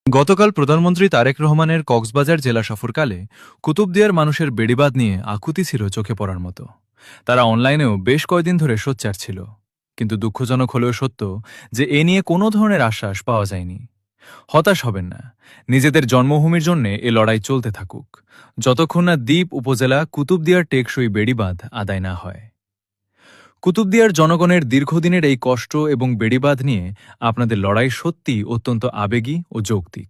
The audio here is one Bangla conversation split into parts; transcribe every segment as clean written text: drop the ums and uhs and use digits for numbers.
গতকাল প্রধানমন্ত্রী তারেক রহমানের কক্সবাজার জেলা সফরকালে কুতুবদিয়ার মানুষের বেড়িবাঁধ নিয়ে আকুতি ছিল চোখে পড়ার মতো। তারা অনলাইনেও বেশ কয়েকদিন ধরে সোচ্চার ছিল, কিন্তু দুঃখজনক হলেও সত্য যে এ নিয়ে কোনো ধরনের আশ্বাস পাওয়া যায়নি। হতাশ হবেন না, নিজেদের জন্মভূমির জন্য এ লড়াই চলতে থাকুক, যতক্ষণ না দ্বীপ উপজেলা কুতুবদিয়ার টেকসই বেড়িবাঁধ আদায় না হয়। কুতুবদিয়ার জনগণের দীর্ঘদিনের এই কষ্ট এবং বেড়িবাঁধ নিয়ে আপনাদের লড়াই সত্যি অত্যন্ত আবেগী ও যৌক্তিক।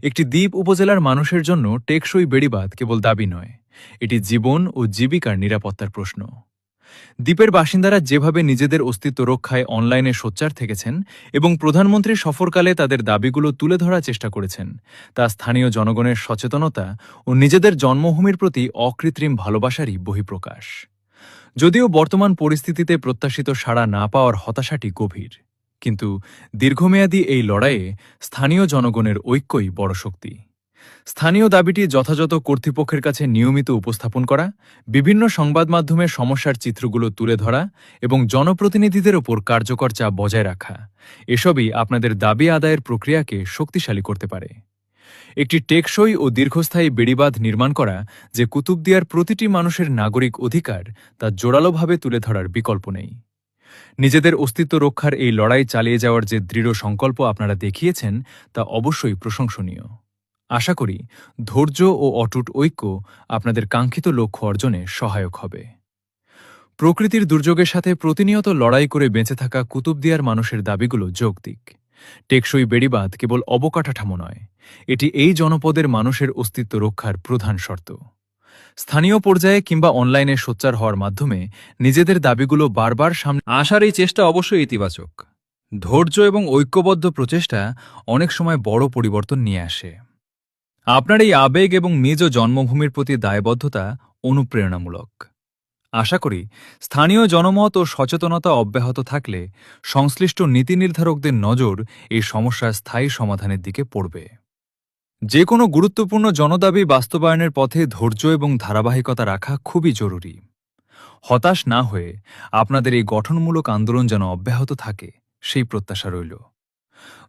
একটি দ্বীপ উপজেলার মানুষের জন্য টেকসই বেড়িবাঁধ কেবল দাবি নয়, এটি জীবন ও জীবিকার নিরাপত্তার প্রশ্ন। দ্বীপের বাসিন্দারা যেভাবে নিজেদের অস্তিত্ব রক্ষায় অনলাইনে সোচ্চার থেকেছেন এবং প্রধানমন্ত্রীর সফরকালে তাদের দাবিগুলো তুলে ধরার চেষ্টা করেছেন, তা স্থানীয় জনগণের সচেতনতা ও নিজেদের জন্মভূমির প্রতি অকৃত্রিম ভালোবাসারই বহিঃপ্রকাশ। যদিও বর্তমান পরিস্থিতিতে প্রত্যাশিত সাড়া না পাওয়ার হতাশাটি গভীর, কিন্তু দীর্ঘমেয়াদী এই লড়াইয়ে স্থানীয় জনগণের ঐক্যই বড় শক্তি। স্থানীয় দাবিটি যথাযথ কর্তৃপক্ষের কাছে নিয়মিত উপস্থাপন করা, বিভিন্ন সংবাদ মাধ্যমে সমস্যার চিত্রগুলো তুলে ধরা এবং জনপ্রতিনিধিদের ওপর কার্যকর চাপ বজায় রাখা, এসবই আপনাদের দাবি আদায়ের প্রক্রিয়াকে শক্তিশালী করতে পারে। একটি টেকসই ও দীর্ঘস্থায়ী বেড়িবাঁধ নির্মাণ করা যে কুতুবদিয়ার প্রতিটি মানুষের নাগরিক অধিকার, তা জোরালোভাবে তুলে ধরার বিকল্প নেই। নিজেদের অস্তিত্ব রক্ষার এই লড়াই চালিয়ে যাওয়ার যে দৃঢ় সংকল্প আপনারা দেখিয়েছেন, তা অবশ্যই প্রশংসনীয়। আশা করি ধৈর্য ও অটুট ঐক্য আপনাদের কাঙ্ক্ষিত লক্ষ্য অর্জনে সহায়ক হবে। প্রকৃতির দুর্যোগের সাথে প্রতিনিয়ত লড়াই করে বেঁচে থাকা কুতুবদিয়ার মানুষের দাবিগুলো যৌক্তিক। টেকসই বেড়িবাঁধ কেবল অবকাঠামো নয়, এটি এই জনপদের মানুষের অস্তিত্ব রক্ষার প্রধান শর্ত। স্থানীয় পর্যায়ে কিংবা অনলাইনে সোচ্চার হওয়ার মাধ্যমে নিজেদের দাবিগুলো বারবার সামনে আসার এই চেষ্টা অবশ্যই ইতিবাচক। ধৈর্য এবং ঐক্যবদ্ধ প্রচেষ্টা অনেক সময় বড় পরিবর্তন নিয়ে আসে। আপনার এই আবেগ এবং নিজ জন্মভূমির প্রতি দায়বদ্ধতা অনুপ্রেরণামূলক। আশা করি স্থানীয় জনমত ও সচেতনতা অব্যাহত থাকলে সংশ্লিষ্ট নীতি নির্ধারকদের নজর এই সমস্যার স্থায়ী সমাধানের দিকে পড়বে। যে কোনো গুরুত্বপূর্ণ জনদাবি বাস্তবায়নের পথে ধৈর্য এবং ধারাবাহিকতা রাখা খুবই জরুরি। হতাশ না হয়ে আপনাদের এই গঠনমূলক আন্দোলন যেন অব্যাহত থাকে, সেই প্রত্যাশা রইল।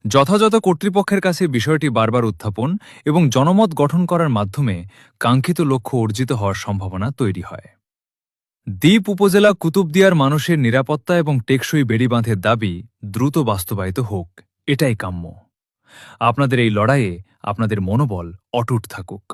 যথাযথ কর্তৃপক্ষের কাছে বিষয়টি বারবার উত্থাপন এবং জনমত গঠন করার মাধ্যমে কাঙ্ক্ষিত লক্ষ্য অর্জিত হওয়ার সম্ভাবনা তৈরি হয়। দ্বীপ উপজেলা কুতুবদিয়ার মানুষের নিরাপত্তা এবং টেকসই বেড়িবাঁধের দাবি দ্রুত বাস্তবায়িত হোক, এটাই কাম্য। আপনাদের এই লড়াইয়ে আপনাদের মনোবল অটুট থাকুক।